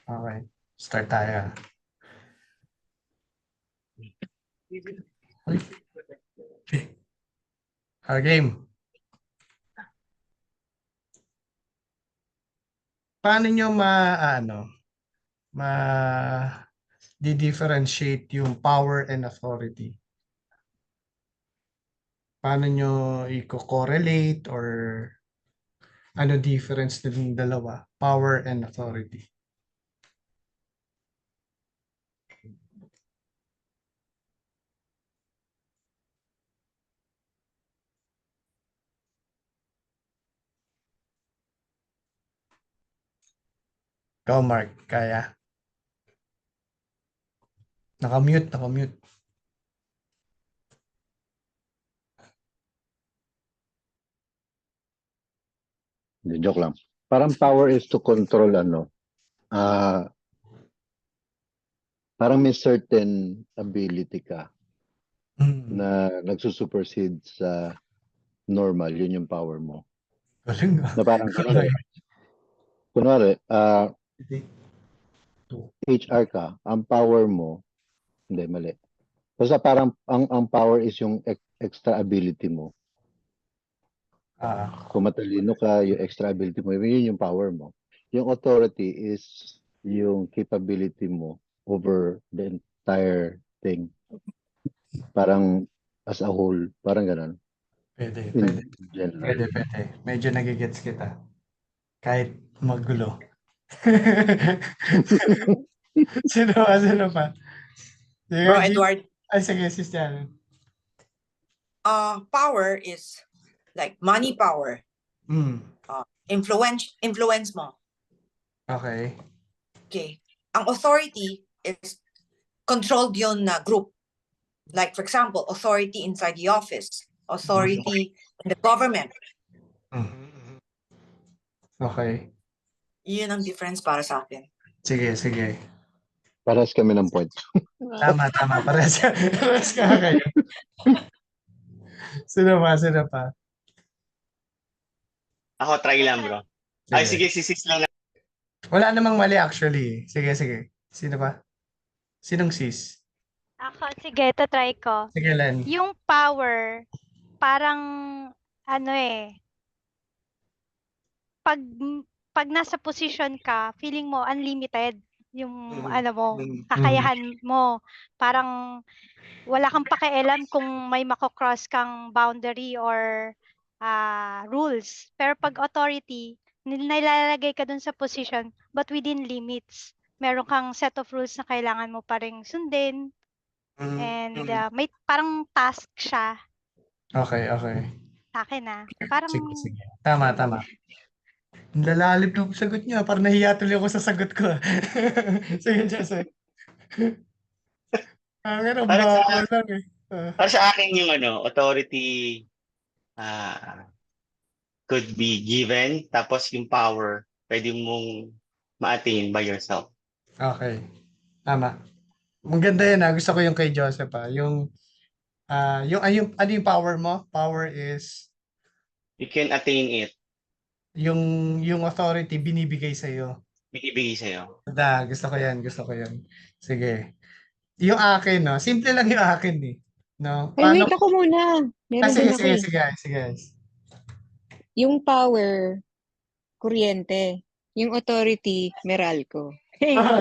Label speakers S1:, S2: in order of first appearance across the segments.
S1: Okay. Start tayo. Game. Paano nyo di-differentiate yung power and authority? Paano nyo i-correlate or ano difference ng dalawa? Power and authority. Go, Mark. Kaya. Nakamute.
S2: Joke lang. Parang power is to control parang may certain ability ka na nagsusupersede sa normal, yun yung power mo.
S1: Galing.
S2: Na parang kunwari, HR ka, ang power mo, hindi, mali. Basta parang ang power is yung extra ability mo. Kung matalino ka, yung extra ability mo, yun yung power mo. Yung authority is yung capability mo over the entire thing. Parang as a whole, parang ganun.
S1: Pwede.
S2: In general.
S1: Pwede. Medyo nagigets kita. Kahit magulo. Sino pa?
S3: Bro Edward,
S1: Ay, sige, sister.
S3: power is like money power. Influence mo.
S1: Okay.
S3: Okay. Ang authority is controlled yun na group. Like for example, authority inside the office, authority in the government.
S1: Okay.
S3: Yun ang difference para sa akin.
S1: Sige.
S2: Parehas kami ng point.
S1: Tama. Parehas ka kayo. Sino pa?
S4: Ako, try lang, bro. Ay, sige, si Sis lang.
S1: Wala namang mali actually. Sige. Sino pa? Sinong sis?
S5: Ako, sige, try ko.
S1: Sige, Len.
S5: Yung power, parang, pag nasa position ka, feeling mo unlimited yung kakayahan mo. Parang wala kang pakialam kung may mako-cross kang boundary or rules. Pero pag authority, nilalagay ka dun sa position but within limits. Meron kang set of rules na kailangan mo pa ring sundin. And may parang task siya.
S1: Okay.
S5: Sa akin Parang
S1: Sige. Tama. Ang lalalim ng sagot niya. Parang nahiya tuloy ako sa sagot ko. Sige, Jose. Pero bawal lang eh.
S4: Para sa akin yung authority could be given, tapos yung power pwede mong ma-attain by yourself.
S1: Okay. Tama. Maganda yan Gusto ko yung kay Joseph Yung ano yung power mo? Power is
S4: You can attain it.
S1: yung authority binibigay sa iyo.
S4: Binibigay sa'yo.
S1: Gusto ko yan. Sige. Yung akin, simple lang yung akin eh. No?
S6: Ay, wait ako muna. Meron din ako
S1: Sige, guys.
S6: Yung power, kuryente. Yung authority, Meralco.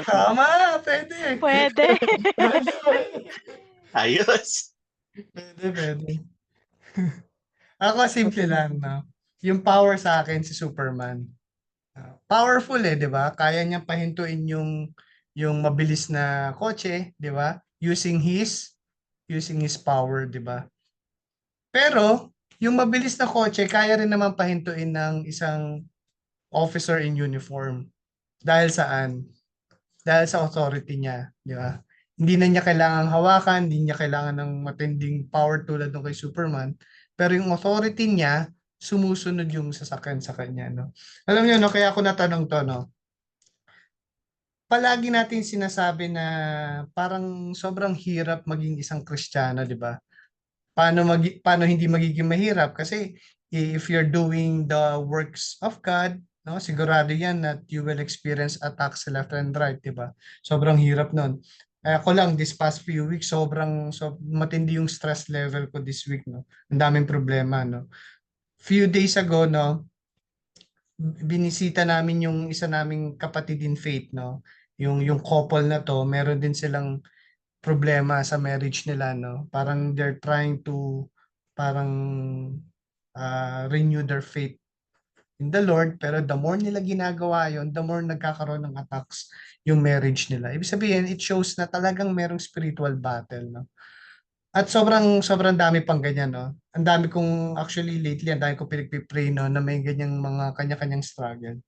S1: Tama, pwede.
S4: Ayos.
S1: Pwede. Ako simple lang, no? Yung power sa akin si Superman. Powerful di ba? Kaya niya pahintuin yung mabilis na kotse, di ba? Using his power, di ba? Pero yung mabilis na kotse kaya rin naman pahintuin ng isang officer in uniform. Dahil saan? Dahil sa authority niya, di ba? Hindi na niya kailangang hawakan, hindi niya kailangan ng matinding power tulad ng kay Superman. Pero yung authority niya, sumusunod yung sasakyan sa kanya, no? Alam niyo, no, kaya ako natanong to, no? Palagi natin sinasabi na parang sobrang hirap maging isang Kristiyano, di ba? Paano hindi magiging mahirap? Kasi if you're doing the works of God, no? Sigurado yan that you will experience attacks left and right, di ba? Sobrang hirap nun. Ako lang, this past few weeks, matindi yung stress level ko this week, no? Ang daming problema, no? Few days ago, no, binisita namin yung isa naming kapatid in faith, no? Yung couple na to, meron din silang problema sa marriage nila, no? Parang they're trying to parang renew their faith in the Lord, pero the more nila ginagawa yon, the more nagkakaroon ng attacks yung marriage nila. Ibig sabihin, it shows na talagang merong spiritual battle, no? At sobrang sobrang dami pang ganyan, no? Ang dami kong actually lately, ang dami kong pinagpipray, no, na may ganyang mga kanya-kanyang struggle.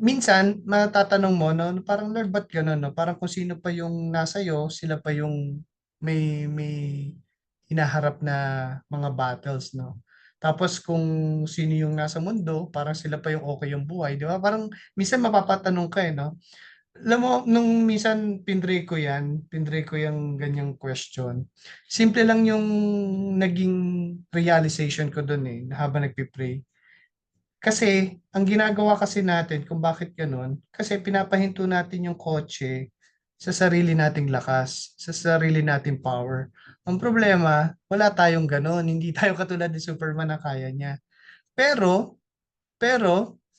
S1: Minsan, matatanong mo, no, parang Lord, ba't gano'n, no? Parang kung sino pa yung nasa iyo, sila pa yung may hinaharap na mga battles, no? Tapos kung sino yung nasa mundo, parang sila pa yung okay yung buhay, di ba? Parang minsan mapapatanong ka, no? Alam mo, nung minsan pinray ko yung ganyang question. Simple lang yung naging realization ko doon habang nagpipray. Kasi, ang ginagawa kasi natin kung bakit ganun, kasi pinapahinto natin yung kotse sa sarili nating lakas, sa sarili nating power. Ang problema, wala tayong ganun. Hindi tayo katulad ni Superman na kaya niya. Pero,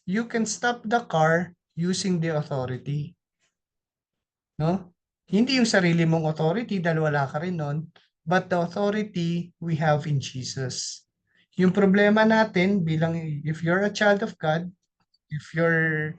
S1: you can stop the car using the authority. No? Hindi yung sarili mong authority dahil wala ka rin nun, but the authority we have in Jesus. Yung problema natin bilang if you're a child of God, if you're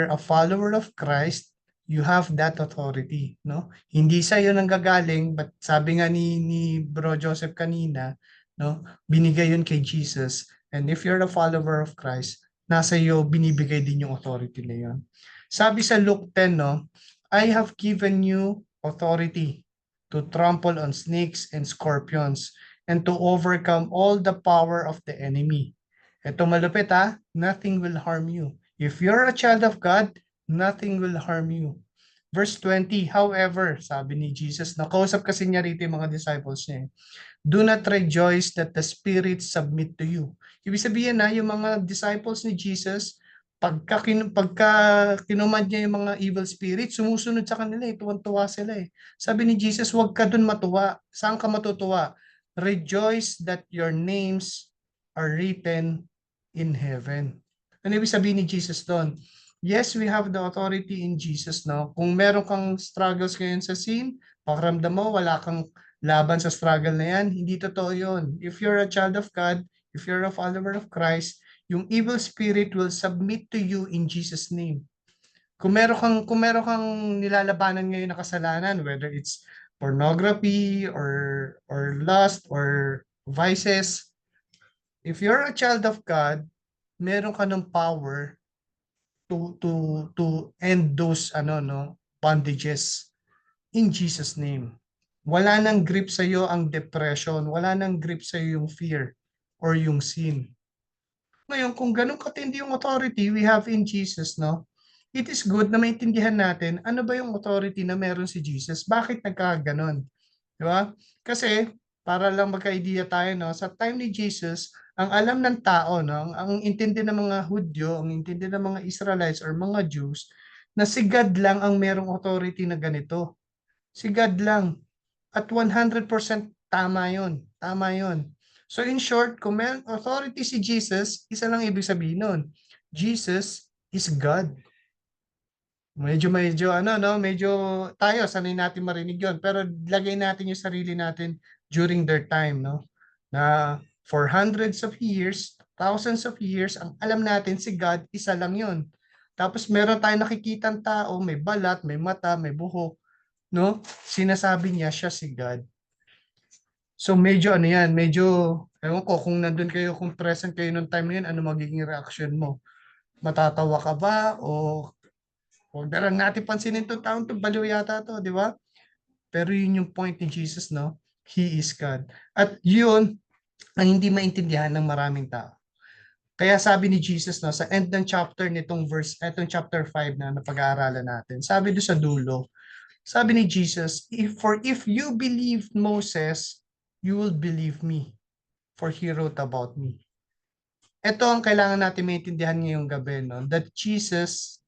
S1: a follower of Christ, you have that authority, no? Hindi sa iyo nanggagaling, but sabi nga ni Bro Joseph kanina, no? Binigay yun kay Jesus. And if you're a follower of Christ, nasa iyo binibigay din yung authority na yun. Sabi sa Luke 10, no? I have given you authority to trample on snakes and scorpions and to overcome all the power of the enemy. Ito malupit nothing will harm you. If you're a child of God, nothing will harm you. Verse 20, however, sabi ni Jesus, nakausap kasi niya rito yung mga disciples niya. Do not rejoice that the spirits submit to you. Ibig sabihin yung mga disciples ni Jesus, pagka kinumand niya yung mga evil spirits, sumusunod sa kanila tuwan-tuwa sila Sabi ni Jesus, huwag ka dun matuwa. Saan ka matutuwa? Rejoice that your names are written in heaven. Ano ibig sabihin ni Jesus doon? Yes, we have the authority in Jesus, no? Kung meron kang struggles ngayon sa sin, pakiramdam mo, wala kang laban sa struggle na yan, hindi totoo yun. If you're a child of God, if you're a follower of Christ, yung evil spirit will submit to you in Jesus' name. Kung meron kang nilalabanan ngayon na kasalanan, whether it's pornography or lust or vices, if you're a child of God, meron ka ng power to end those bondages in Jesus name. Wala nang grip sa iyo ang depression, wala nang grip sa iyo yung fear or yung sin. Ngayon, kung ganun katindi yung authority we have in Jesus, no? It is good na maintindihan natin ano ba yung authority na meron si Jesus. Bakit nagkaganon? Di ba? Kasi para lang magka-idea tayo, no, sa time ni Jesus, ang alam ng tao, no, ang intindi ng mga Hudyo, ang intindi ng mga Israelites or mga Jews, na si God lang ang merong authority na ganito. Si God lang. At 100% tama yon. Tama yon. So in short, kung may authority si Jesus, isa lang ibig sabihin nun. Jesus is God. Medyo tayo sanay natin marinig yon, pero lagay natin yung sarili natin during their time, no? Na for hundreds of years, thousands of years, ang alam natin si God, isa lang yon. Tapos meron tayong nakikitang tao, may balat, may mata, may buhok, no? Sinasabi niya siya si God. So medyo ewan ko kung nandun kayo, kung present kayo nung time na yun, ano magiging reaction mo? Matatawa ka ba? O huwag na lang natin pansinin itong taong to, baliw yata to, di ba? Pero yun yung point ni Jesus, no? He is God. At yun ang hindi maintindihan ng maraming tao. Kaya sabi ni Jesus, no, sa end ng chapter nitong etong chapter 5 na napag-aaralan natin, sabi doon sa dulo, sabi ni Jesus, if you believe Moses, you will believe me, for he wrote about me. ito ang kailangan natin maintindihan ngayong gabi, no? That Jesus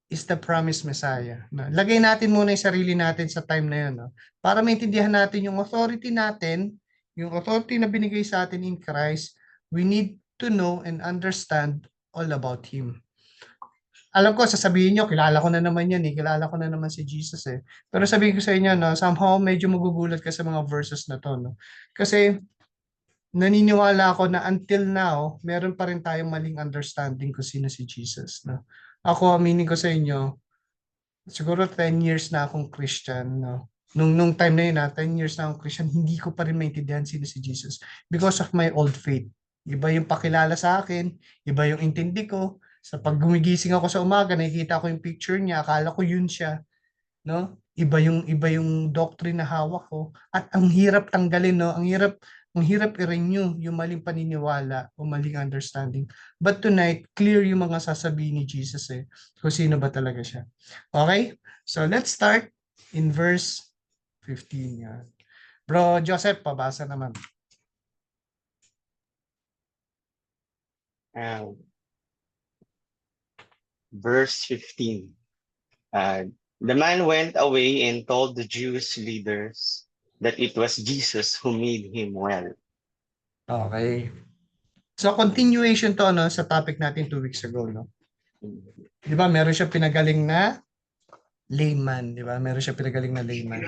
S1: is the promised Messiah. No? Lagay natin muna yung sarili natin sa time na yun, no? Para maintindihan natin yung authority natin, yung authority na binigay sa atin in Christ, we need to know and understand all about Him. Alam ko, sasabihin nyo, kilala ko na naman yan kilala ko na naman si Jesus Pero sabihin ko sa inyo, no, somehow medyo magugulat ka sa mga verses na to, no? Kasi naniniwala ako na until now, meron pa rin tayong maling understanding kung sino si Jesus, no? Ako, aminin ko sa inyo, siguro 10 years na akong Christian, no? Nung time na yun, 10 years na akong Christian, hindi ko pa rin maintindihan sino si Jesus because of my old faith. Iba yung pakilala sa akin, iba yung intindi ko. Sa pag gumigising ako sa umaga, nakikita ko yung picture niya, akala ko yun siya, no? Iba yung doctrine na hawak ko at ang hirap tanggalin, no? Ang hirap i-renew yung maling paniniwala o maling understanding. But tonight, clear yung mga sasabihin ni Jesus kung sino ba talaga siya. Okay? So let's start in verse 15. Yan. Bro Joseph, pabasa naman.
S4: Verse 15. The man went away and told the Jewish leaders that it was Jesus who made him well.
S1: Okay. So continuation to, no, sa topic natin 2 weeks ago, no? Di ba, meron siya pinagaling na layman, di ba? Meron siya pinagaling na layman.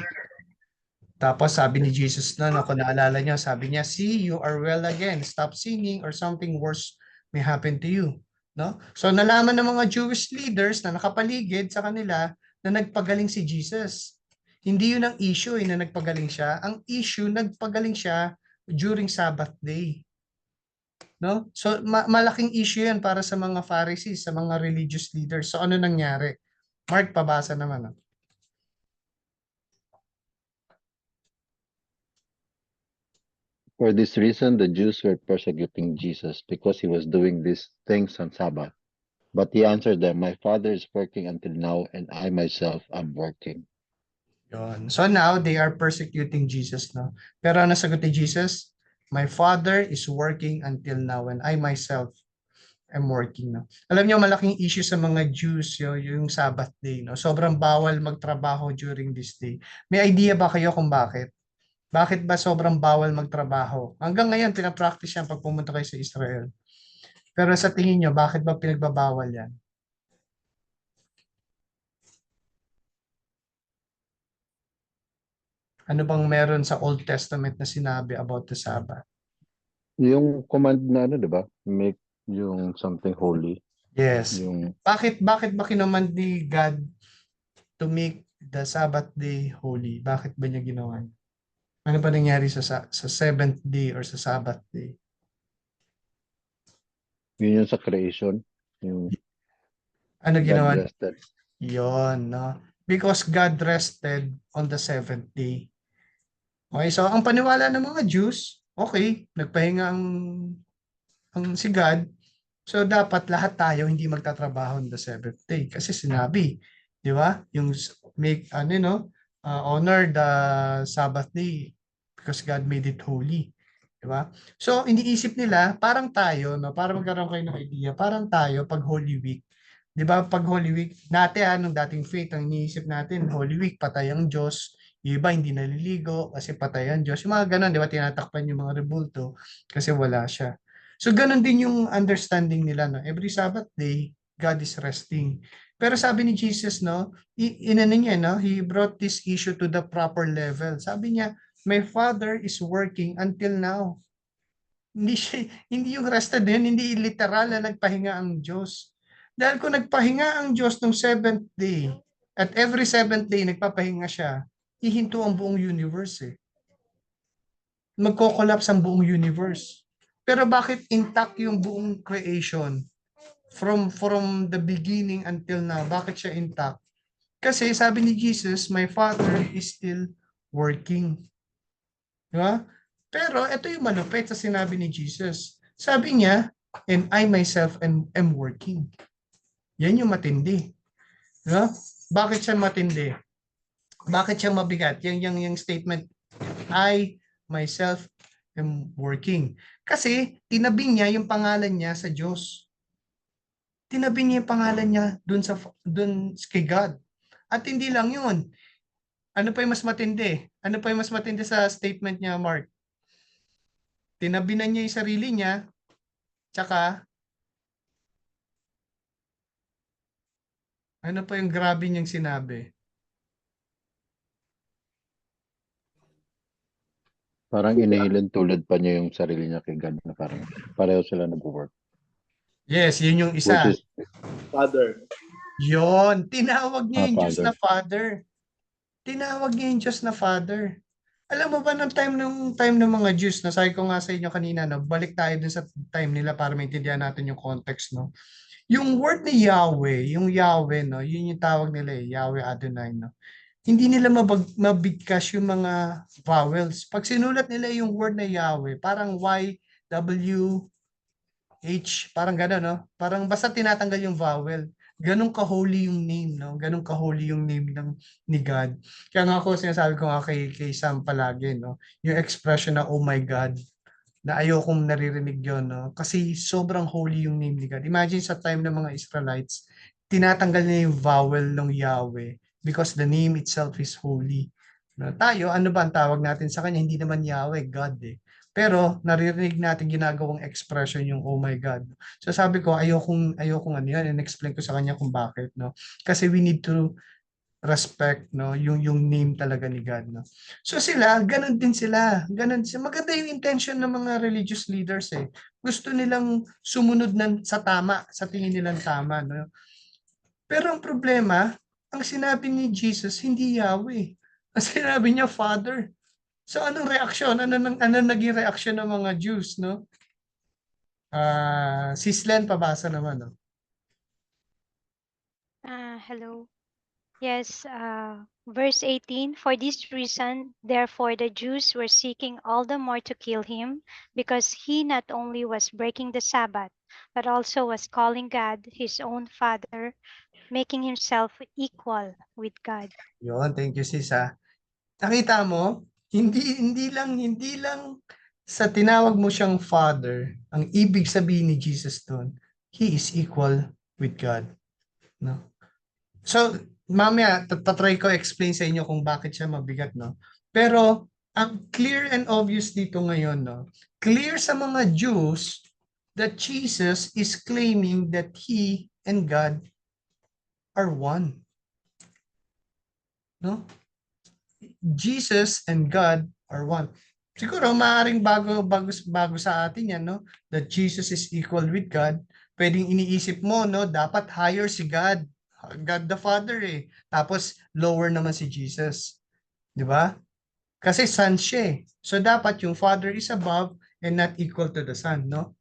S1: Tapos sabi ni Jesus na, kung naalala niyo, sabi niya, see, you are well again. Stop sinning or something worse may happen to you. No? So nalaman ng mga Jewish leaders na nakapaligid sa kanila na nagpagaling si Jesus. Hindi yun ang issue na nagpagaling siya. Ang issue, nagpagaling siya during Sabbath day. No? So malaking issue yan para sa mga Pharisees, sa mga religious leaders. So ano nangyari? Mark, pabasa naman. No?
S2: For this reason, the Jews were persecuting Jesus because he was doing these things on Sabbath. But he answered them, my Father is working until now, and I myself am working.
S1: Yun. So now, they are persecuting Jesus. No? Pero ano sagot ni Jesus? My Father is working until now, and I myself am working. No? Alam niyo, malaking issue sa mga Jews yung Sabbath day. No? Sobrang bawal magtrabaho during this day. May idea ba kayo kung bakit? Bakit ba sobrang bawal magtrabaho? Hanggang ngayon, pinapractice yan pag pumunta kayo sa Israel. Pero sa tingin nyo, bakit ba pinagbabawal yan? Ano bang meron sa Old Testament na sinabi about the Sabbath?
S2: Yung command na ano, di ba? Make yung something holy.
S1: Yes.
S2: Yung
S1: Bakit ba kinamand ni God to make the Sabbath day holy? Bakit ba niya ginawa? Ano ba nangyari sa seventh day or sa Sabbath day?
S2: yun yung sa creation. Yung
S1: Ano
S2: God
S1: ginawa?
S2: rested.
S1: Yon, no? Because God rested on the seventh day. Okay, so ang paniwala ng mga Jews, okay, nagpahinga ang si God. So dapat lahat tayo hindi magtatrabaho on the seventh day kasi sinabi, di ba? Yung make honor the Sabbath day because God made it holy. Di ba? So iniisip nila parang tayo, no, para magkaroon kayo ng idea, parang tayo pag Holy Week. Di ba? Pag Holy Week, nung dating faith, ang iniisip natin, Holy Week, patay ang Diyos. Yung iba hindi naliligo kasi patay ang Diyos. Yung mga ganun, di ba? Tinatakpan yung mga rebulto kasi wala siya. So ganun din yung understanding nila, no? Every Sabbath day, God is resting. Pero sabi ni Jesus, no, inano niya, no, he brought this issue to the proper level. Sabi niya, my Father is working until now. Hindi yung rested din, hindi literal na nagpahinga ang Diyos. Dahil kung nagpahinga ang Diyos ng seventh day, at every seventh day nagpapahinga siya, ihinto ang buong universe Magko-collapse ang buong universe. Pero bakit intact yung buong creation? From the beginning until now, bakit siya intact? Kasi sabi ni Jesus, my Father is still working. Diba? Pero ito yung malupit sa sinabi ni Jesus. Sabi niya, and I myself am working. Yan yung matindi. Diba? Bakit siya matindi? Bakit siya mabigat? Yung statement, I myself am working. Kasi tinabi niya yung pangalan niya sa Diyos. Tinabi niya yung pangalan niya dun kay God. At hindi lang yun. Ano pa yung mas matindi? Ano pa yung mas matindi sa statement niya, Mark? Tinabi na niya yung sarili niya, tsaka ano pa yung grabe niyang sinabi?
S2: Parang inihilan tulad pa niya yung sarili niya kay God na parang pareho sila nag-work.
S1: Yes, yun yung
S2: Which
S1: isa.
S2: is
S7: Father.
S1: Yon, tinawag niya yung Diyos na
S2: Father.
S1: Father. Tinawag niya yung Diyos na Father. Alam mo ba time ng mga Jews, na sabi ko nga sa inyo kanina, no, balik tayo dun sa time nila para maintindihan natin yung context, no. Yung word ni Yahweh, yung Yahweh, no, yun yung tawag nila Yahweh Adonai, no. Hindi nila mabigkas yung mga vowels. Pag sinulat nila yung word na Yahweh, parang Y, W, H, parang gano'n, no? Parang basta tinatanggal yung vowel. Ganun ka-holy yung name, no? Ganun ka-holy yung name ni God. Kaya nga ako sinasabi ko nga kay Sam palagi, no? Yung expression na, oh my God, na ayokong naririnig yun, no? Kasi sobrang holy yung name ni God. Imagine sa time ng mga Israelites, tinatanggal niya yung vowel ng Yahweh because the name itself is holy. No? Tayo, ano ba ang tawag natin sa kanya? Hindi naman Yahweh, God eh. Pero naririnig natin ginagawang expression yung oh my God. So sabi ko, ayokong ano yan, and explain ko sa kanya kung bakit, no? Kasi we need to respect, no, yung name talaga ni God, no. So sila, ganun din sila. Ganun sila. Maganda yung intention ng mga religious leaders eh. Gusto nilang sumunod sa tama, sa tingin nilang tama, no. Pero ang problema, ang sinabi ni Jesus hindi Yahweh. Ang sinabi niya Father. So anong reaksyon? Ano naging reaksyon ng mga Jews, no? Si Slen pabasa naman, no.
S5: Hello. Yes, verse 18, for this reason, therefore the Jews were seeking all the more to kill him, because he not only was breaking the Sabbath, but also was calling God his own Father, making himself equal with God.
S1: Yun, thank you sis ha. Nakita mo, hindi lang sa tinawag mo siyang Father, ang ibig sabihin ni Jesus doon, He is equal with God. No? So, mamaya, tatry ko explain sa inyo kung bakit siya mabigat, no? Pero, ang clear and obvious dito ngayon, no? Clear sa mga Jews that Jesus is claiming that He and God are one. No? Jesus and God are one. Siguro maaaring bago sa atin yan, no? That Jesus is equal with God. Pwedeng iniisip mo, no? Dapat higher si God. God the Father eh. Tapos lower naman si Jesus. Di ba? Kasi son siya eh. So dapat yung Father is above and not equal to the Son, no?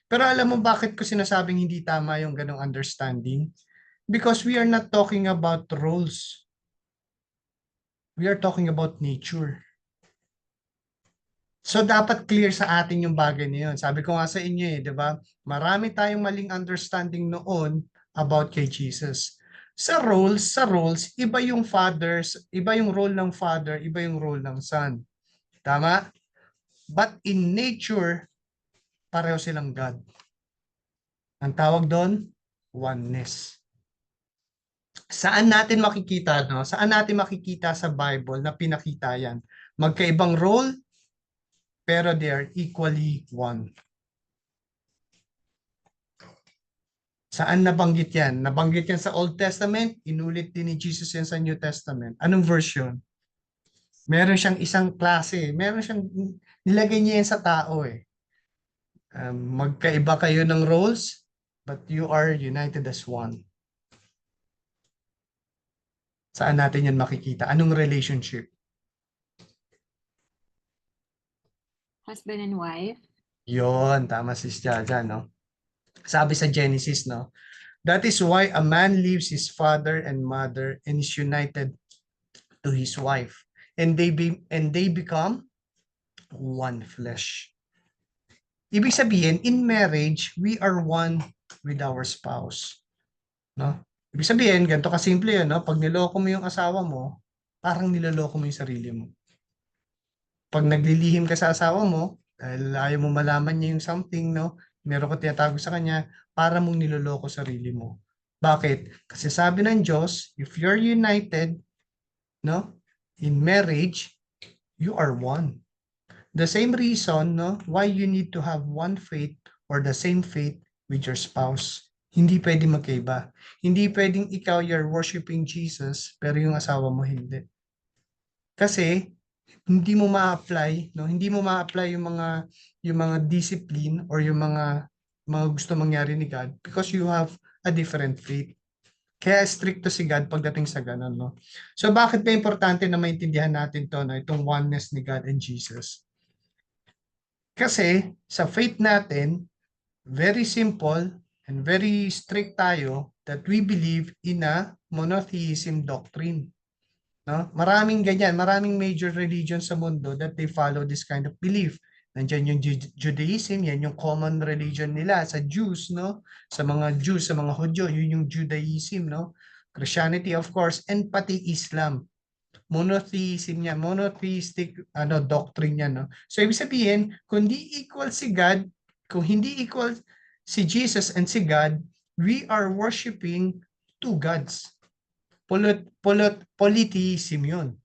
S1: Pero alam mo bakit ko sinasabing hindi tama yung ganong understanding? Because we are not talking about roles. We are talking about nature. So dapat clear sa atin yung bagay na yun. Sabi ko nga sa inyo eh, di ba? Marami tayong maling understanding noon about kay Jesus. Sa roles, iba yung fathers, iba yung role ng father, iba yung role ng son. Tama? But in nature, pareho silang God. Ang tawag doon, oneness. Saan natin makikita, no? Saan natin makikita sa Bible na pinakita yan? Magkaibang role, pero they are equally one. Saan nabanggit yan? Nabanggit yan sa Old Testament, inulit din ni Jesus yan sa New Testament. Anong version? Meron siyang isang klase, nilagay niya yan sa tao eh. Magkaiba kayo ng roles, but you are united as one. Saan natin yan makikita? Anong relationship?
S6: Husband and wife.
S1: Yon, tama si Jaja, no? Sabi sa Genesis, no? That is why a man leaves his father and mother and is united to his wife, and they become one flesh. Ibig sabihin, in marriage, we are one with our spouse. No? Ibig sabihin, ganito kasimple yun, no? Pag niloko mo yung asawa mo, parang niloloko mo yung sarili mo. Pag naglilihim ka sa asawa mo, Dahil ayaw mo malaman niya yung something, no? Meron ka tinatago sa kanya para mong niloloko sarili mo. Bakit? Kasi sabi ng Diyos, if you're united, no, in marriage, you are one. The same reason, no, why you need to have one faith or the same faith with your spouse. Hindi pwedeng magkaiba. Hindi pwedeng ikaw you're worshiping Jesus pero yung asawa mo hindi. Kasi hindi mo ma-apply, no? Hindi mo ma-apply yung mga discipline or yung mga gusto mangyari ni God because you have a different faith. Kaya stricto si God pagdating sa ganun, no? So bakit ba importante na maintindihan natin to, no? Itong oneness ni God and Jesus? Kasi sa faith natin, very simple and very strict tayo that we believe in a monotheism doctrine. No? Maraming ganyan, maraming major religions sa mundo that they follow this kind of belief. Nandiyan yung Judaism, yan yung common religion nila sa Jews, no? Sa mga Jews, sa mga Hudyo, yun yung Judaism, no? Christianity, of course, and pati Islam. Monotheism yan, monotheistic doctrine yan, no? So ibig sabihin, kung di equal si God, kung hindi equal si Jesus and si God, we are worshiping two gods. Polytheism yun.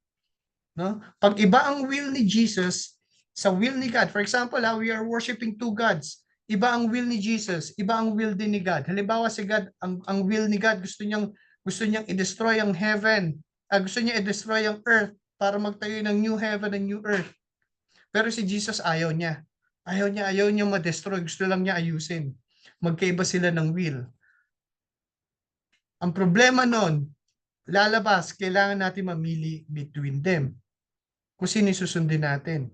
S1: No? Pag iba ang will ni Jesus sa will ni God, for example, we are worshiping two gods. Iba ang will ni Jesus, iba ang will din ni God. Halimbawa si God, ang will ni God, gusto niyang i-destroy ang heaven. Gusto niya i-destroy ang earth para magtayo ng new heaven and new earth. Pero si Jesus ayaw niya. Ayaw niya ma-destroy. Gusto lang niya ayusin. Magkaiba sila ng will. Ang problema nun, lalabas, kailangan natin mamili between them. Kung sino susundin natin.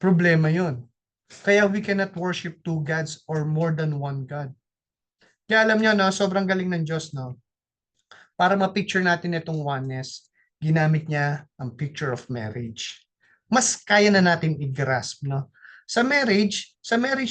S1: Problema yon. Kaya we cannot worship two gods or more than one God. Kaya alam niyo, no, sobrang galing ng Diyos, no? Para ma-picture natin itong oneness, ginamit niya ang picture of marriage. Mas kaya na natin i-grasp, no? Sa marriage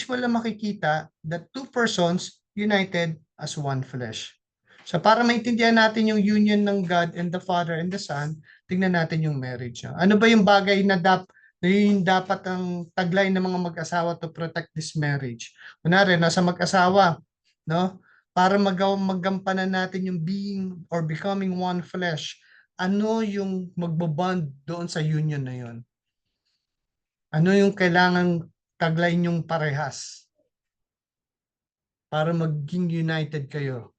S1: mo lang makikita that two persons united as one flesh. So para maintindihan natin yung union ng God and the Father and the Son, tingnan natin yung marriage. Ano ba yung bagay na dapat ang tagline ng mga mag-asawa to protect this marriage? Kunwari, nasa mag-asawa, no? Para magampanan natin yung being or becoming one flesh, ano yung magbabond doon sa union na yon? Ano yung kailangang tagline yung parehas para maging united kayo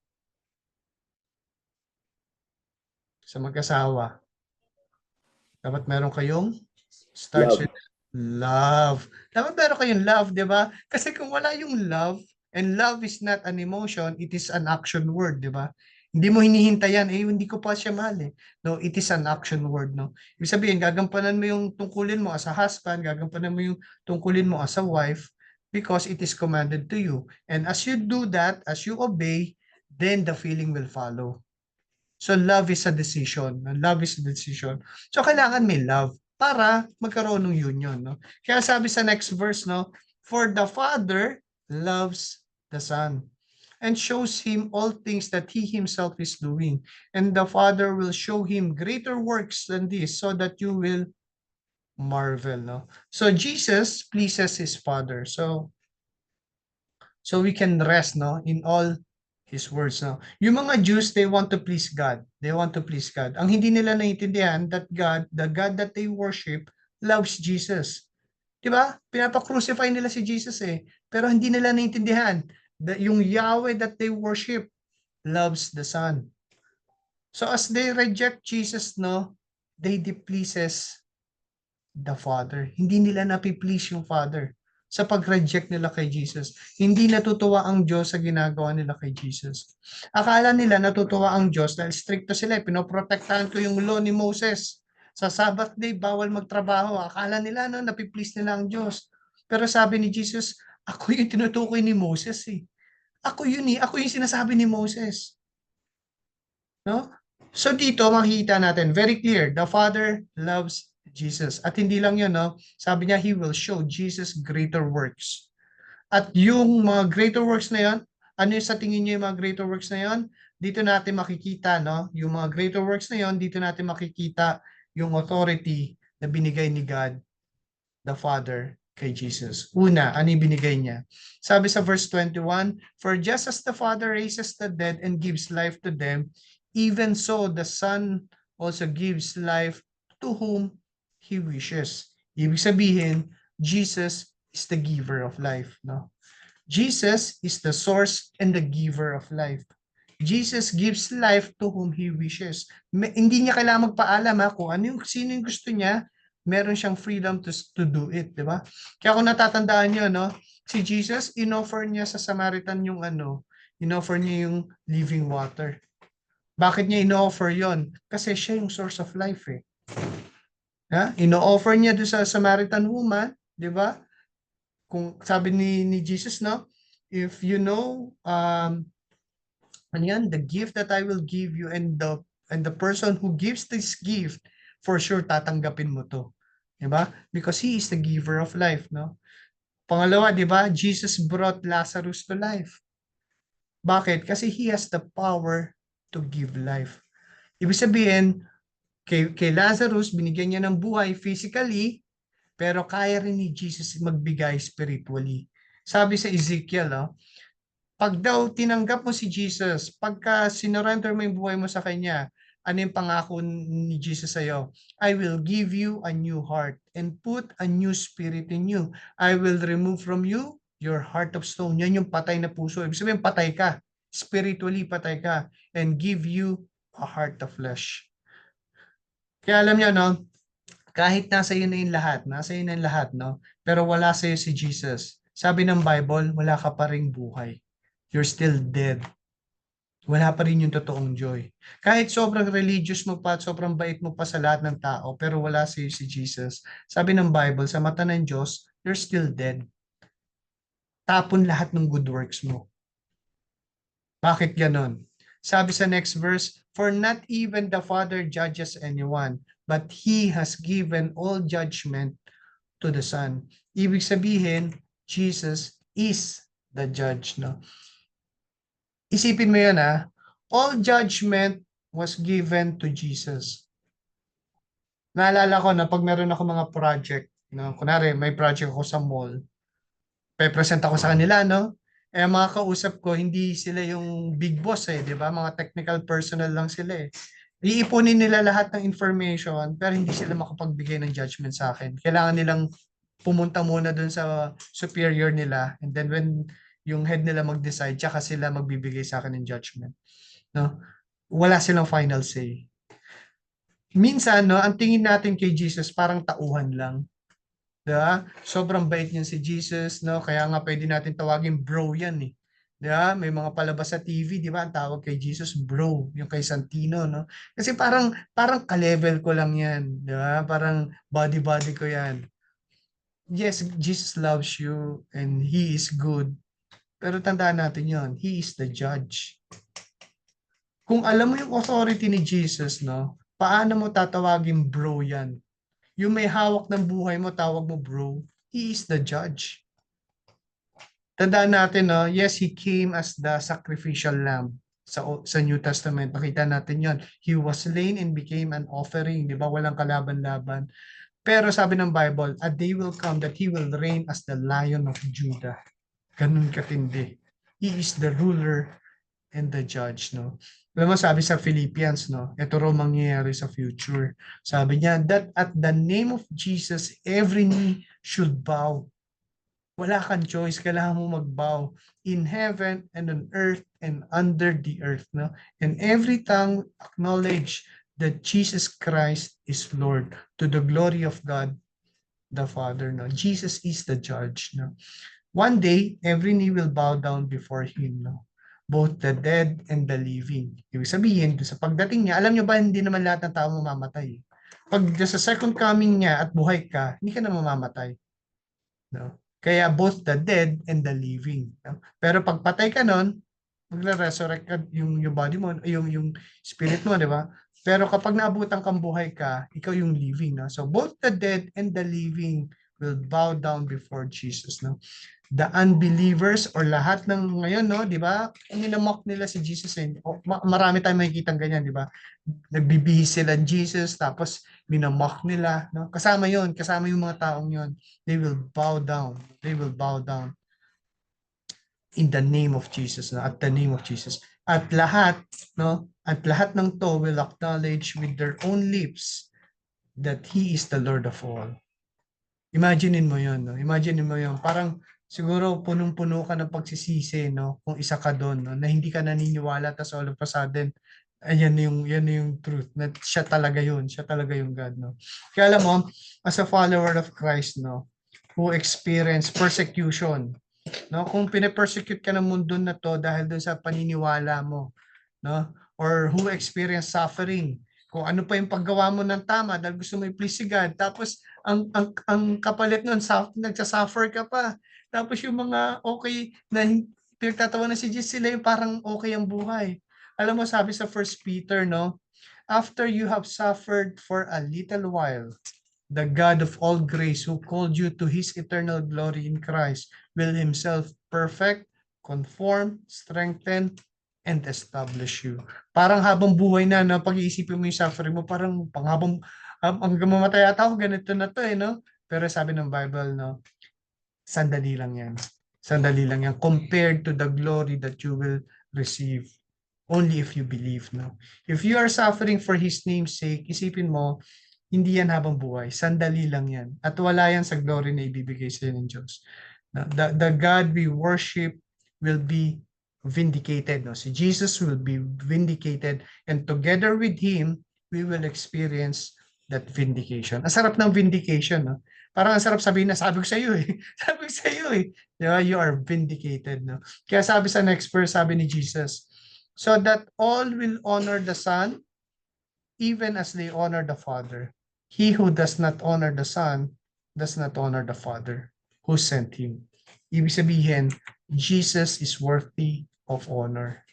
S1: sa mag-asawa? Dapat meron kayong starts with love. Dapat meron kayong love, di ba? Kasi kung wala yung love, and love is not an emotion, it is an action word, di ba? Hindi mo hinihintayan, hindi ko pa siya mahal eh. No, it is an action word, no? Ibig sabihin, gagampanan mo yung tungkulin mo as a husband, gagampanan mo yung tungkulin mo as a wife, because it is commanded to you. And as you do that, as you obey, then the feeling will follow. So love is a decision. Love is a decision. So kailangan may love para magkaroon ng union, no? Kaya sabi sa next verse, no, for the Father loves the Son and shows him all things that he himself is doing, and the Father will show him greater works than this, so that you will marvel, no? So Jesus pleases his Father. So we can rest, no, in all his words, no? Yung mga Jews, they want to please God. They want to please God. Ang hindi nila naiintindihan that God, the God that they worship, loves Jesus. 'Di ba? Pinapa-crucify nila si Jesus eh. Pero hindi nila naiintindihan that yung Yahweh that they worship loves the Son. So as they reject Jesus, no, they displeases the Father. Hindi nila napiplease yung Father sa pag-reject nila kay Jesus. Hindi natutuwa ang Diyos sa ginagawa nila kay Jesus. Akala nila natutuwa ang Diyos dahil stricto sila. Pinoprotektahan ko yung law ni Moses. Sa Sabbath day, bawal magtrabaho. Akala nila, no, napiplease nila ang Diyos. Pero sabi ni Jesus, ako yung tinutukoy ni Moses eh. Ako yun eh. Ako yung sinasabi ni Moses. No? So dito makikita natin, very clear, the Father loves Jesus. At hindi lang yun, no? Sabi niya, He will show Jesus greater works. At yung mga greater works na yun, ano yung sa tingin niyo yung mga greater works na yun? Dito natin makikita, no? Yung mga greater works na yun, dito natin makikita yung authority na binigay ni God, the Father, kay Jesus. Una, ano yung binigay niya? Sabi sa verse 21, "For just as the Father raises the dead and gives life to them, even so the Son also gives life to whom He wishes." Ibig sabihin, Jesus is the giver of life. No? Jesus is the source and the giver of life. Jesus gives life to whom He wishes. Hindi niya kailangan magpaalam kung sino yung gusto niya, meron siyang freedom to do it, di ba? Kaya kung natatandaan niyo, no, si Jesus, inoffer niya sa Samaritan yung inoffer niya yung living water. Bakit niya inoffer yon? Kasi siya yung source of life eh. Ino-offer niya doon sa Samaritan woman, di ba? Kung sabi ni Jesus, no, if you know the gift that I will give you, and the person who gives this gift, for sure tatanggapin mo to. 'Di ba? Because he is the giver of life, no? Pangalawa, 'di ba? Jesus brought Lazarus to life. Bakit? Kasi he has the power to give life. Ibig sabihin, kay Lazarus binigyan niya ng buhay physically, pero kaya rin ni Jesus magbigay spiritually. Sabi sa Ezekiel, pag daw tinanggap mo si Jesus, pagka sinurrender mo yung buhay mo sa Kanya, ano yung pangako ni Jesus sa'yo? I will give you a new heart and put a new spirit in you. I will remove from you your heart of stone. Yan yung patay na puso. Ibig sabihin, patay ka. Spiritually patay ka. And give you a heart of flesh. Kaya alam niyo, no? Kahit nasa iyo na yung lahat, nasa iyo na yung lahat, no? Pero wala sa iyo si Jesus. Sabi ng Bible, wala ka pa ring buhay. You're still dead. Wala pa rin yung totoong joy. Kahit sobrang religious mo pa at sobrang bait mo pa sa lahat ng tao, pero wala sa iyo si Jesus. Sabi ng Bible, sa mata ng Diyos, you're still dead. Tapon lahat ng good works mo. Bakit ganon? Sabi sa next verse, "For not even the Father judges anyone, but He has given all judgment to the Son." Ibig sabihin, Jesus is the judge, no? Isipin mo yan all judgment was given to Jesus. Naalala ko na pag meron ako mga project, no, kunwari may project ako sa mall, pe-present ako sa kanila, no? Mga kausap ko, hindi sila yung big boss di ba? Mga technical personnel lang sila Iipunin nila lahat ng information, pero hindi sila makapagbigay ng judgment sa akin. Kailangan nilang pumunta muna dun sa superior nila, and then when yung head nila mag-decide, tsaka sila magbibigay sa akin ng judgment. No? Wala silang final say. Minsan, no, ang tingin natin kay Jesus parang tauhan lang. Diba? Sobrang bait niyan si Jesus, no? Kaya nga pwede natin tawagin bro yan Diba? May mga palabas sa TV, di ba? Ang tawag kay Jesus, bro, yung kay Santino, no? Kasi parang ka-level ko lang yan, di ba? Parang body ko yan. Yes, Jesus loves you and He is good. Pero tandaan natin yon, He is the judge. Kung alam mo yung authority ni Jesus, no, paano mo tatawagin bro yan? Yung may hawak ng buhay mo, tawag mo bro. He is the judge. Tandaan natin, no, yes, He came as the sacrificial lamb. Sa New Testament, nakita natin yon. He was slain and became an offering. Di ba? Walang kalaban-laban. Pero sabi ng Bible, a day will come that He will reign as the Lion of Judah. Ganun katindi. He is the ruler and the judge, no? Alam mo, sabi sa Philippians, no? Ito raw mangyayari sa future. Sabi niya, that at the name of Jesus, every knee should bow. Wala kang choice, kailangan mo magbow in heaven and on earth and under the earth, no? And every tongue acknowledge that Jesus Christ is Lord, to the glory of God the Father, no? Jesus is the judge, no? One day, every knee will bow down before Him, no? Both the dead and the living. Ibig sabihin, sa pagdating niya, alam niyo ba, hindi naman lahat ng tao mamamatay. Pag sa second coming niya at buhay ka, hindi ka na mamamatay. No? Kaya both the dead and the living. No? Pero pag patay ka nun, magre-resurrect ka yung body mo, yung spirit mo, di ba? Pero kapag naabutan kang buhay ka, ikaw yung living. No? So both the dead and the living will bow down before Jesus. No? the unbelievers or lahat ng ngayon, no, di ba? Minamock nila si Jesus. Marami tayong makikita ganyan, di ba? Nagbibihis sila ng Jesus, tapos minamock nila, no? Kasama yon, kasama yung mga taong yon. They will bow down. They will bow down in the name of Jesus, no? At the name of Jesus. At lahat, no? At lahat ng to will acknowledge with their own lips that He is the Lord of all. Imaginein mo yun, no? Imaginein mo yun. Parang siguro punong-puno ka ng pagsisisi, no? Kung isa ka doon, no? Na hindi ka naniniwala, tas all of a sudden, ayan yan yung truth. Na siya talaga yun. Siya talaga yung God, no? Kaya alam mo, as a follower of Christ, no? Who experience persecution, no? Kung pinapersecute ka ng mundo na to dahil doon sa paniniwala mo, no? Or who experience suffering, kung ano pa yung paggawa mo ng tama dahil gusto mo i-please si God, tapos ang kapalit nun, nagsasuffer ka pa. Tapos yung mga okay na pinagtatawa na si Jesus, sila yung parang okay ang buhay. Alam mo, sabi sa 1 Peter, no? After you have suffered for a little while, the God of all grace who called you to His eternal glory in Christ will Himself perfect, conform, strengthen, and establish you. Parang habang buhay na, no, pag-iisipin mo yung suffering mo, parang panghabang hanggang mamatay ata ako, ganito na to, no? Pero sabi ng Bible, no, sandali lang yan. Sandali lang yan compared to the glory that you will receive only if you believe, no? If you are suffering for His name's sake, isipin mo, hindi yan habang buhay. Sandali lang yan. At wala yan sa glory na ibibigay sa ng Diyos. The God we worship will be vindicated. No? Si Jesus will be vindicated, and together with Him, we will experience that vindication. Ang sarap ng vindication. No? Parang ang sarap sabihin na, sabi ko sa iyo eh. Sabi ko sa iyo eh. Diba? You are vindicated. No? Kaya sabi sa next verse, sabi ni Jesus, so that all will honor the Son, even as they honor the Father. He who does not honor the Son does not honor the Father who sent Him. Ibig sabihin, Jesus is worthy of honor.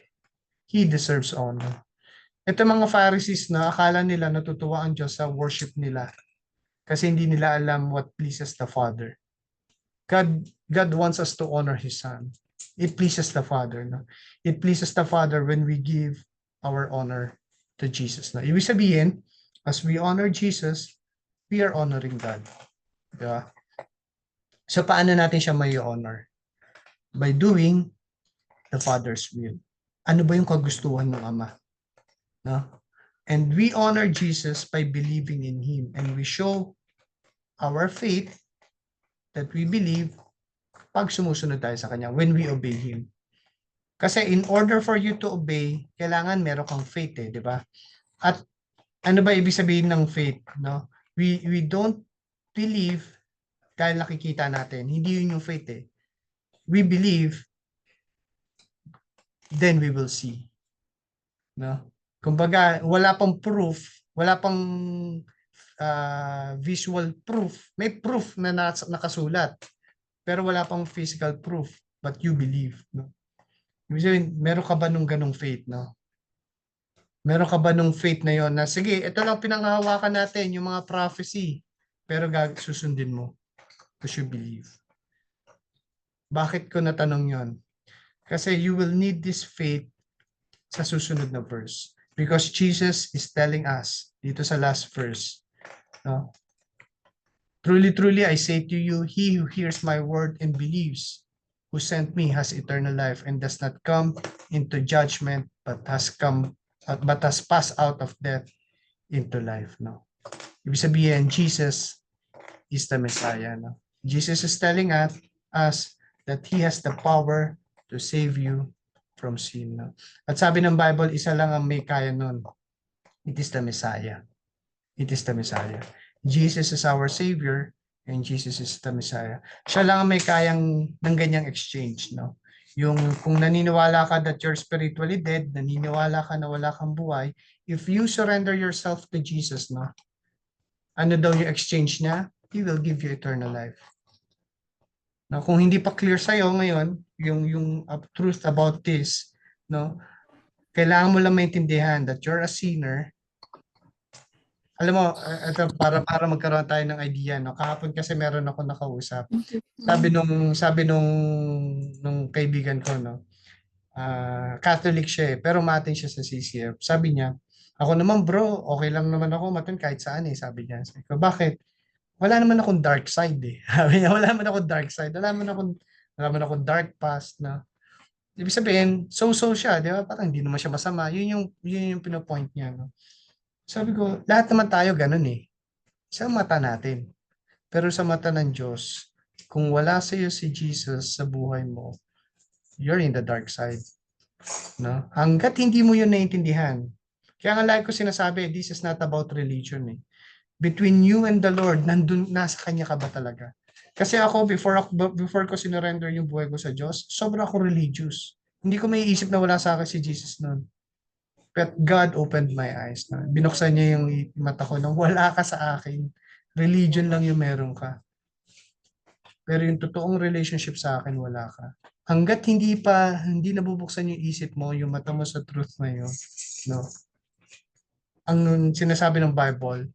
S1: He deserves honor. Ito mga Pharisees na akala nila natutuwa ang Diyos sa worship nila kasi hindi nila alam what pleases the Father. God wants us to honor His Son. It pleases the Father. No? It pleases the Father when we give our honor to Jesus. No? Ibig sabihin, as we honor Jesus, we are honoring God. Diba? So paano natin siya may honor? By doing the Father's will. Ano ba yung kagustuhan ng Ama? No? And we honor Jesus by believing in Him. And we show our faith that we believe pag sumusunod tayo sa Kanya, when we obey Him. Kasi in order for you to obey, kailangan meron kang faith eh, di ba? At ano ba ibig sabihin ng faith? No? We don't believe dahil nakikita natin. Hindi yun yung faith eh. We believe, then we will see. No? Kumbaga, wala pang proof, wala pang visual proof. May proof na nakasulat, pero wala pang physical proof, but you believe. No? Ibig sabihin, meron ka ba nung ganong faith? No? Meron ka ba nung faith na yon na, sige, ito lang pinanghahawakan natin, yung mga prophecy, pero susundin mo. Because you believe. Bakit ko natanong yon? Kasi you will need this faith sa susunod na verse. Because Jesus is telling us, dito sa last verse, no? Truly, truly, I say to you, he who hears my word and believes, who sent me has eternal life and does not come into judgment, but has passed out of death into life. No? Ibig sabihin, Jesus is the Messiah. No? Jesus is telling us that He has the power to save you from sin. No? At sabi ng Bible, isa lang ang may kaya nun. It is the Messiah. It is the Messiah. Jesus is our Savior and Jesus is the Messiah. Siya lang ang may kayang ng ganyang exchange. No? Yung kung naniniwala ka that you're spiritually dead, naniniwala ka na wala kang buhay, if you surrender yourself to Jesus, no? Ano daw yung exchange niya? He will give you eternal life. No, kung hindi pa clear sa iyo ngayon yung truth about this, no? Kailangan mo lang maintindihan that you're a sinner Alam mo, ito para magkaroon tayo ng idea, no? Kahapon kasi meron ako nakausap. Sabi nung kaibigan ko, no? Catholic siya pero matin siya sa CCF. Sabi niya, ako naman bro, okay lang naman ako matin kahit saan eh, sabi niya. Sabi ko, bakit? Wala naman akong dark side eh. Sabi niya, wala naman akong dark side. Wala naman akong dark past na. Ibig sabihin, so-so siya, di ba? Parang hindi naman siya masama. Yun yung pinopoint niya, no? Sabi ko, lahat naman tayo ganun eh. Sa mata natin. Pero sa mata ng Diyos, kung wala sa iyo si Jesus sa buhay mo, you're in the dark side. No? Hanggat hindi mo yun naiintindihan. Kaya nga lagi ko sinasabi, this is not about religion eh. Between you and the Lord, nasa Kanya ka ba talaga? Kasi ako, before ko sinurrender yung buhay ko sa Diyos, sobra ako religious. Hindi ko may isip na wala sa akin si Jesus noon. But God opened my eyes. Na. Binuksan niya yung mata ko na wala ka sa akin. Religion lang yung meron ka. Pero yung totoong relationship sa akin, wala ka. Hanggat hindi nabubuksan yung isip mo, yung mata mo sa truth na yun, no? Ang sinasabi ng Bible,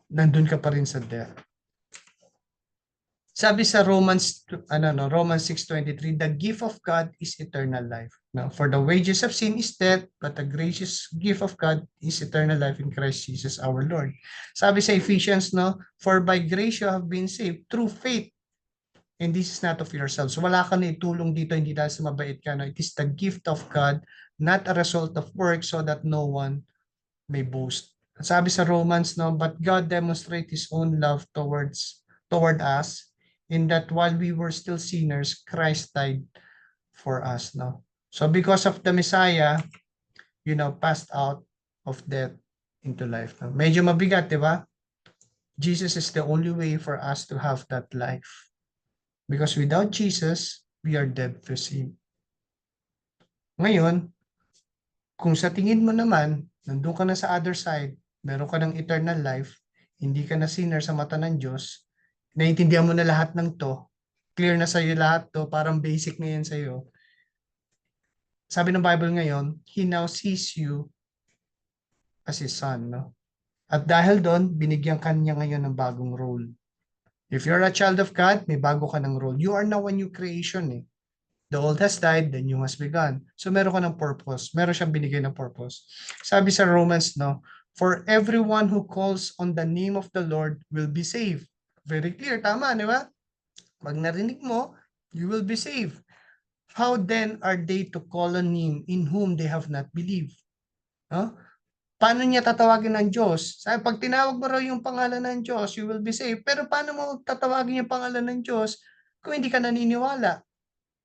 S1: nandun ka pa rin sa death. Sabi sa Romans 6:23, the gift of God is eternal life. Now, for the wages of sin is death, but the gracious gift of God is eternal life in Christ Jesus our Lord. Sabi sa Ephesians, no, for by grace you have been saved through faith. And this is not of yourselves. Wala ka na itulong dito, hindi dahil sa mabait ka. No? It is the gift of God, not a result of work, so that no one may boast. Sabi sa Romans, no, but God demonstrates His own love toward us, in that while we were still sinners, Christ died for us. No, so because of the Messiah, passed out of death into life. No? Medyo mabigat, di ba? Jesus is the only way for us to have that life. Because without Jesus, we are dead to sin. Ngayon, kung sa tingin mo naman, nandun ka na sa other side, meron ka ng eternal life, hindi ka na sinner sa mata ng Diyos, naiintindihan mo na lahat ng to, clear na sa'yo lahat to, parang basic na yan sa'yo. Sabi ng Bible ngayon, He now sees you as His son. No? At dahil doon, binigyan ka niya ngayon ng bagong role. If you're a child of God, may bago ka ng role. You are now a new creation eh. The old has died, the new has begun. So meron ka ng purpose. Meron siyang binigay ng purpose. Sabi sa Romans, no, for everyone who calls on the name of the Lord will be saved. Very clear, tama, di ba? Pag narinig mo, you will be saved. How then are they to call on Him in whom they have not believed? No? Paano niya tatawagin ng Diyos? Sabi, pag tinawag mo raw yung pangalan ng Diyos, you will be saved. Pero paano mo tatawagin yung pangalan ng Diyos kung hindi ka naniniwala?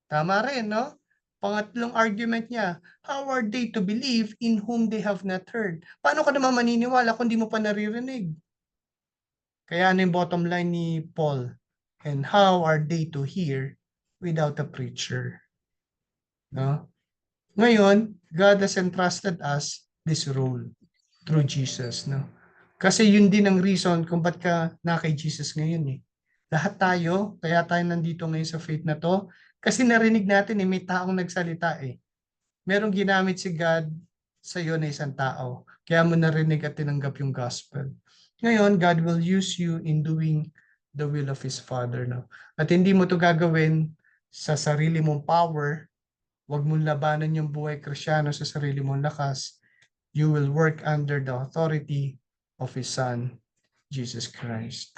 S1: Tama rin, no? Pangatlong argument niya, how are they to believe in whom they have not heard? Paano ka naman maniniwala kung di mo pa naririnig? Kaya ano yung bottom line ni Paul? And how are they to hear without a preacher? No? Ngayon, God has entrusted us this role through Jesus. No? Kasi yun din ang reason kung ba't ka na kay Jesus ngayon eh. Lahat tayo, kaya tayo nandito ngayon sa faith na to, kasi narinig natin eh, may taong nagsalita eh. Merong ginamit si God sa iyo na isang tao. Kaya mo narinig at tinanggap yung gospel. Ngayon, God will use you in doing the will of His Father. No? At hindi mo to gagawin sa sarili mong power. Huwag mong labanan yung buhay Kristyano sa sarili mong lakas. You will work under the authority of His Son, Jesus Christ.